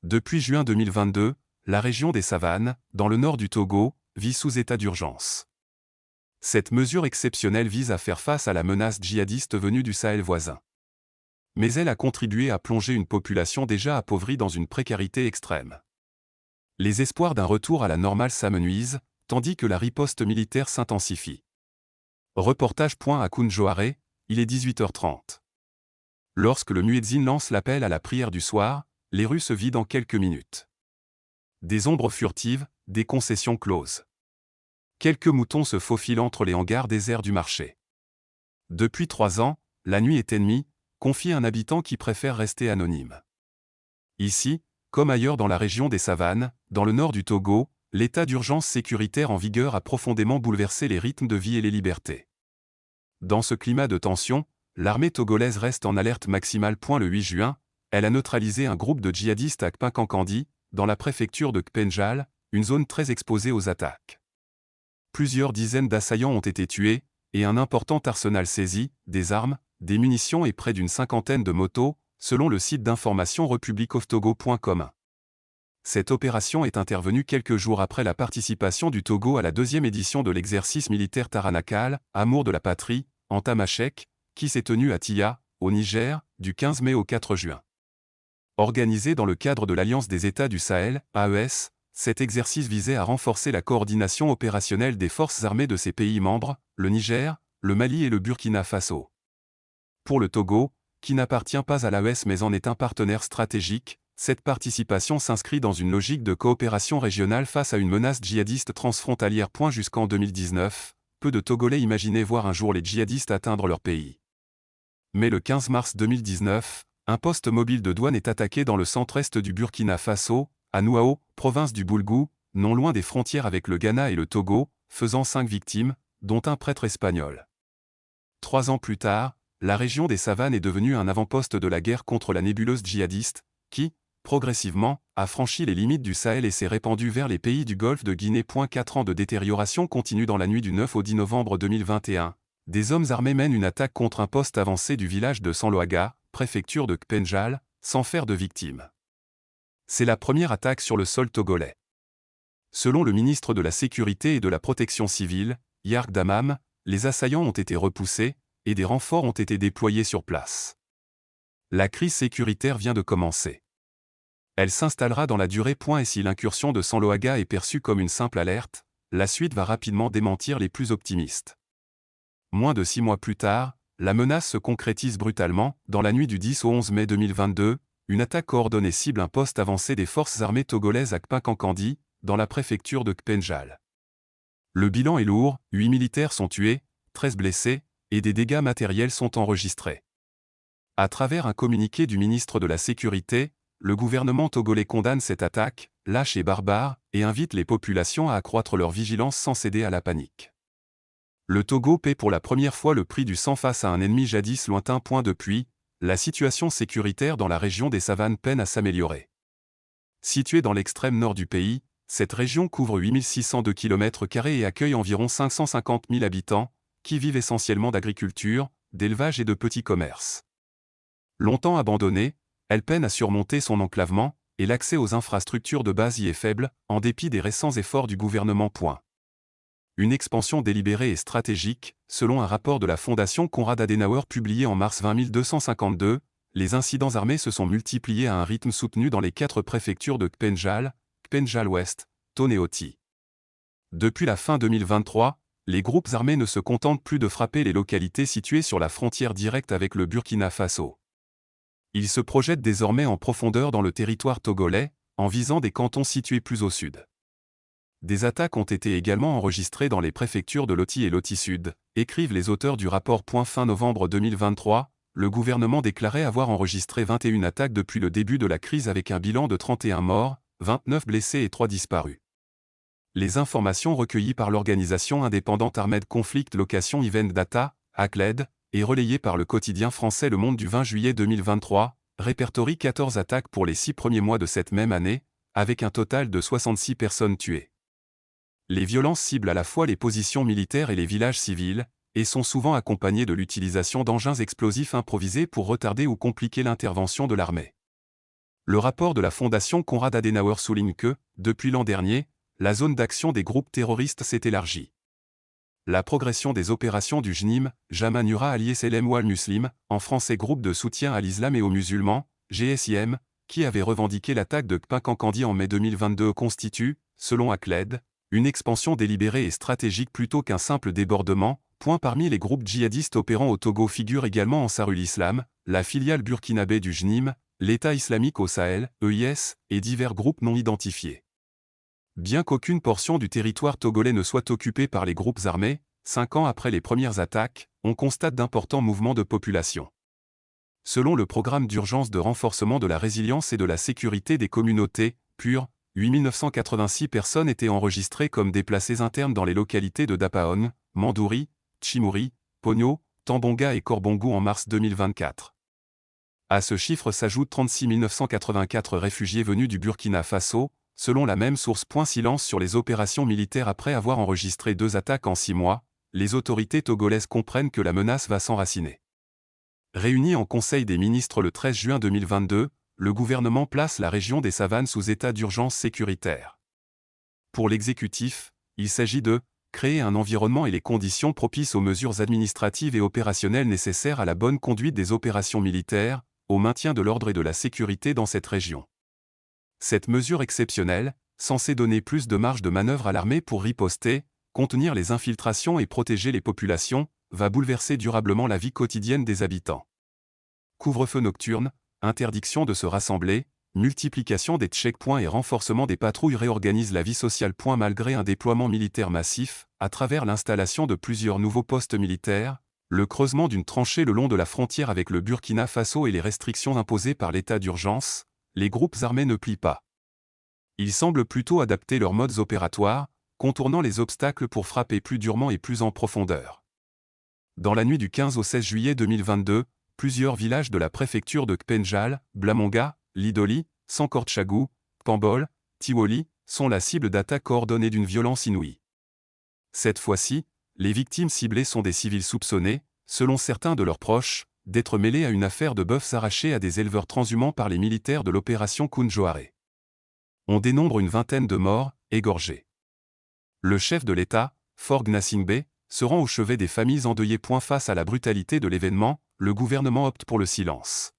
Depuis juin 2022, la région des Savanes, dans le nord du Togo, vit sous état d'urgence. Cette mesure exceptionnelle vise à faire face à la menace djihadiste venue du Sahel voisin. Mais elle a contribué à plonger une population déjà appauvrie dans une précarité extrême. Les espoirs d'un retour à la normale s'amenuisent, tandis que la riposte militaire s'intensifie. Reportage. À Kounjoaré, il est 18h30. Lorsque le muezzin lance l'appel à la prière du soir, les rues se vident en quelques minutes. Des ombres furtives, des concessions closes. Quelques moutons se faufilent entre les hangars déserts du marché. Depuis 3 ans, la nuit est ennemie, confie un habitant qui préfère rester anonyme. Ici, comme ailleurs dans la région des Savanes, dans le nord du Togo, l'état d'urgence sécuritaire en vigueur a profondément bouleversé les rythmes de vie et les libertés. Dans ce climat de tension, l'armée togolaise reste en alerte maximale. Le 8 juin, elle a neutralisé un groupe de djihadistes à Kpinkankandi, dans la préfecture de Kpenjal, une zone très exposée aux attaques. Plusieurs dizaines d'assaillants ont été tués, et un important arsenal saisi, des armes, des munitions et près d'une cinquantaine de motos, selon le site d'information republicoftogo.com. Cette opération est intervenue quelques jours après la participation du Togo à la 2e édition de l'exercice militaire Taranakal, Amour de la patrie, en Tamashek, qui s'est tenu à Tia, au Niger, du 15 mai au 4 juin. Organisé dans le cadre de l'Alliance des États du Sahel, AES, cet exercice visait à renforcer la coordination opérationnelle des forces armées de ces pays membres, le Niger, le Mali et le Burkina Faso. Pour le Togo, qui n'appartient pas à l'AES mais en est un partenaire stratégique, cette participation s'inscrit dans une logique de coopération régionale face à une menace djihadiste transfrontalière. Jusqu'en 2019, peu de Togolais imaginaient voir un jour les djihadistes atteindre leur pays. Mais le 15 mars 2019, un poste mobile de douane est attaqué dans le centre-est du Burkina Faso, à Nouao, province du Boulgou, non loin des frontières avec le Ghana et le Togo, faisant 5 victimes, dont un prêtre espagnol. 3 ans plus tard, la région des Savanes est devenue un avant-poste de la guerre contre la nébuleuse djihadiste, qui, progressivement, a franchi les limites du Sahel et s'est répandue vers les pays du Golfe de Guinée. 4 ans de détérioration continue. Dans la nuit du 9 au 10 novembre 2021, des hommes armés mènent une attaque contre un poste avancé du village de Sanloaga, préfecture de Kpenjal, sans faire de victimes. C'est la première attaque sur le sol togolais. Selon le ministre de la Sécurité et de la Protection civile, Yark Damam, les assaillants ont été repoussés, et des renforts ont été déployés sur place. La crise sécuritaire vient de commencer. Elle s'installera dans la durée. Et si l'incursion de Sanloaga est perçue comme une simple alerte, la suite va rapidement démentir les plus optimistes. Moins de 6 mois plus tard, la menace se concrétise brutalement. Dans la nuit du 10 au 11 mai 2022, une attaque coordonnée cible un poste avancé des forces armées togolaises à Kpinkankandi, dans la préfecture de Kpenjal. Le bilan est lourd, 8 militaires sont tués, 13 blessés, et des dégâts matériels sont enregistrés. À travers un communiqué du ministre de la Sécurité, le gouvernement togolais condamne cette attaque, lâche et barbare, et invite les populations à accroître leur vigilance sans céder à la panique. Le Togo paie pour la première fois le prix du sang face à un ennemi jadis lointain. Depuis, la situation sécuritaire dans la région des Savanes peine à s'améliorer. Située dans l'extrême nord du pays, cette région couvre 8602 km² et accueille environ 550 000 habitants, qui vivent essentiellement d'agriculture, d'élevage et de petits commerces. Longtemps abandonnée, elle peine à surmonter son enclavement, et l'accès aux infrastructures de base y est faible, en dépit des récents efforts du gouvernement. Une expansion délibérée et stratégique, selon un rapport de la Fondation Konrad Adenauer publié en mars 20252, les incidents armés se sont multipliés à un rythme soutenu dans les 4 préfectures de Kpenjal, Kpenjal-Ouest, Tone et Oti. Depuis la fin 2023, les groupes armés ne se contentent plus de frapper les localités situées sur la frontière directe avec le Burkina Faso. Ils se projettent désormais en profondeur dans le territoire togolais, en visant des cantons situés plus au sud. Des attaques ont été également enregistrées dans les préfectures de Loti et Loti Sud, écrivent les auteurs du rapport. Fin novembre 2023, le gouvernement déclarait avoir enregistré 21 attaques depuis le début de la crise avec un bilan de 31 morts, 29 blessés et 3 disparus. Les informations recueillies par l'organisation indépendante Armed Conflict Location Event Data, ACLED, et relayées par le quotidien français Le Monde du 20 juillet 2023, répertorient 14 attaques pour les 6 premiers mois de cette même année, avec un total de 66 personnes tuées. Les violences ciblent à la fois les positions militaires et les villages civils, et sont souvent accompagnées de l'utilisation d'engins explosifs improvisés pour retarder ou compliquer l'intervention de l'armée. Le rapport de la Fondation Konrad Adenauer souligne que, depuis l'an dernier, la zone d'action des groupes terroristes s'est élargie. La progression des opérations du JNIM, Jama Nura al-Islam wal Muslim, en français groupe de soutien à l'islam et aux musulmans, GSIM, qui avait revendiqué l'attaque de Kpinkankandi en mai 2022 constitue, selon Akled, une expansion délibérée et stratégique plutôt qu'un simple débordement. Parmi les groupes djihadistes opérant au Togo figure également Ansarul Islam, la filiale burkinabé du JNIM, l'État islamique au Sahel, EIS, et divers groupes non identifiés. Bien qu'aucune portion du territoire togolais ne soit occupée par les groupes armés, 5 ans après les premières attaques, on constate d'importants mouvements de population. Selon le programme d'urgence de renforcement de la résilience et de la sécurité des communautés, PUR, 8986 personnes étaient enregistrées comme déplacés internes dans les localités de Dapaon, Mandouri, Tchimouri, Pogno, Tambonga et Korbongou en mars 2024. À ce chiffre s'ajoutent 36 984 réfugiés venus du Burkina Faso, selon la même source. Silence sur les opérations militaires. Après avoir enregistré 2 attaques en 6 mois, les autorités togolaises comprennent que la menace va s'enraciner. Réuni en Conseil des ministres le 13 juin 2022, le gouvernement place la région des Savanes sous état d'urgence sécuritaire. Pour l'exécutif, il s'agit de créer un environnement et les conditions propices aux mesures administratives et opérationnelles nécessaires à la bonne conduite des opérations militaires, au maintien de l'ordre et de la sécurité dans cette région. Cette mesure exceptionnelle, censée donner plus de marge de manœuvre à l'armée pour riposter, contenir les infiltrations et protéger les populations, va bouleverser durablement la vie quotidienne des habitants. Couvre-feu nocturne, interdiction de se rassembler, multiplication des checkpoints et renforcement des patrouilles réorganisent la vie sociale. Malgré un déploiement militaire massif, à travers l'installation de plusieurs nouveaux postes militaires, le creusement d'une tranchée le long de la frontière avec le Burkina Faso et les restrictions imposées par l'état d'urgence, les groupes armés ne plient pas. Ils semblent plutôt adapter leurs modes opératoires, contournant les obstacles pour frapper plus durement et plus en profondeur. Dans la nuit du 15 au 16 juillet 2022, plusieurs villages de la préfecture de Kpenjal, Blamonga, Lidoli, Sankortchagou, Pambol, Tiwoli, sont la cible d'attaques coordonnées d'une violence inouïe. Cette fois-ci, les victimes ciblées sont des civils soupçonnés, selon certains de leurs proches, d'être mêlés à une affaire de bœufs arrachés à des éleveurs transhumants par les militaires de l'opération Kunjoare. On dénombre une vingtaine de morts, égorgés. Le chef de l'État, Faure Gnassingbé, se rend au chevet des familles endeuillées. Face à la brutalité de l'événement, le gouvernement opte pour le silence.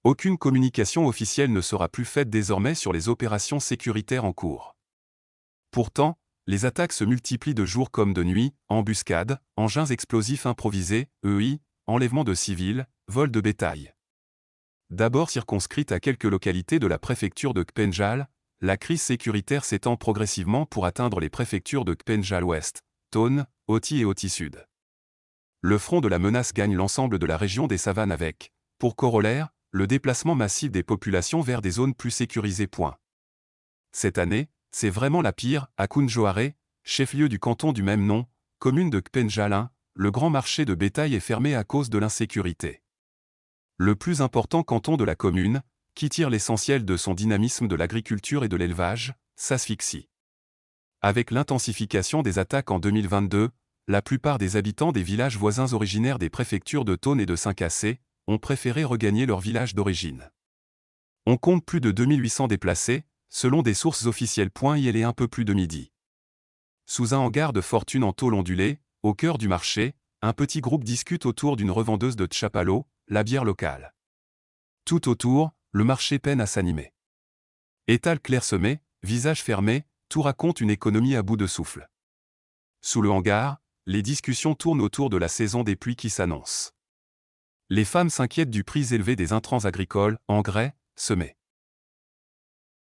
Aucune communication officielle ne sera plus faite désormais sur les opérations sécuritaires en cours. Pourtant, les attaques se multiplient de jour comme de nuit, embuscades, engins explosifs improvisés, EI, enlèvement de civils, vol de bétail. D'abord circonscrite à quelques localités de la préfecture de Kpenjal, la crise sécuritaire s'étend progressivement pour atteindre les préfectures de Kpenjal Ouest, Tone, Oti et Oti Sud. Le front de la menace gagne l'ensemble de la région des Savanes avec, pour corollaire, le déplacement massif des populations vers des zones plus sécurisées. Cette année, c'est vraiment la pire. À Kunjoare, chef-lieu du canton du même nom, commune de Kpenjal 1, le grand marché de bétail est fermé à cause de l'insécurité. Le plus important canton de la commune, qui tire l'essentiel de son dynamisme de l'agriculture et de l'élevage, s'asphyxie. Avec l'intensification des attaques en 2022, la plupart des habitants des villages voisins originaires des préfectures de Tone et de Saint-Cassé ont préféré regagner leur village d'origine. On compte plus de 2800 déplacés, selon des sources officielles. Il est un peu plus de midi. Sous un hangar de fortune en tôle ondulée, au cœur du marché, un petit groupe discute autour d'une revendeuse de tchapalo, la bière locale. Tout autour, le marché peine à s'animer. Étal clairsemé, visage fermé, tout raconte une économie à bout de souffle. Sous le hangar, les discussions tournent autour de la saison des pluies qui s'annonce. Les femmes s'inquiètent du prix élevé des intrants agricoles, engrais, semés.